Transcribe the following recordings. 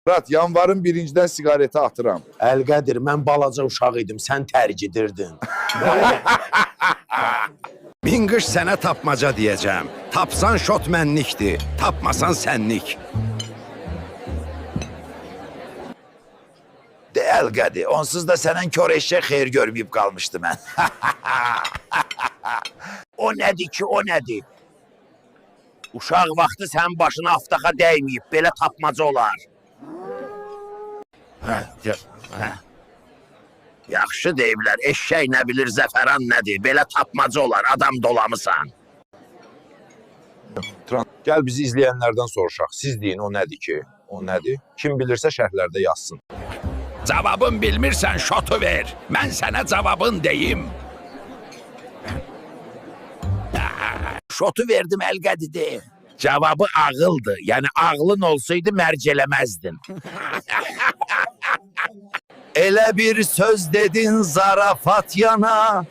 Murat, yanvarın birincidən siqareti atıram. Əlqədir, mən balaca uşaq idim, sən tərcidirdin. Min qış sənə tapmaca deyəcəm. Tapsan şot mənlikdir, tapmasan sənlik. De Əlqədi, onsuz da sənin kör eşək xeyir görməyib qalmışdı mən. O nədir ki, o nədir? Uşaq vaxtı sənin başına aftaxa dəyməyib, belə tapmaca olar. Yaxşı deyiblər, eşək nə bilir, zəfəran nədir, belə tapmaca olar, adam dolamısan. Gəl bizi izləyənlərdən soruşaq. Siz deyin, o nədir ki? O nədir? Kim bilirsə şərhlərdə yazsın. Cavabın bilmirsən şotu ver. Mən sənə cavabın deyim. Şotu verdim Əlqədi. Cavabı ağıldır, yəni ağlın olsaydı mərc eləməzdin. Elə bir söz dedin zarafat yana,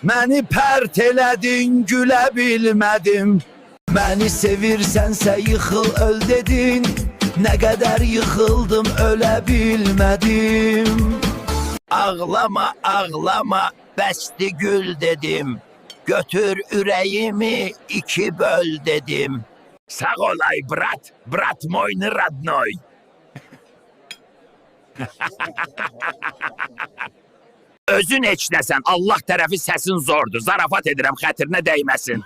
məni pərt elədin, gülə bilmədim. Məni sevirsənsə yıxıl öl dedin, nə qədər yıxıldım ölə bilmədim. Ağlama, ağlama, bəsdi gül dedim, götür ürəyimi iki böl dedim. Sağ olay brat, brat moynu radnoy. Özün heç nəsən, Allah tərəfi səsin zordur. Zarafat edirəm, xətrinə dəyməsin.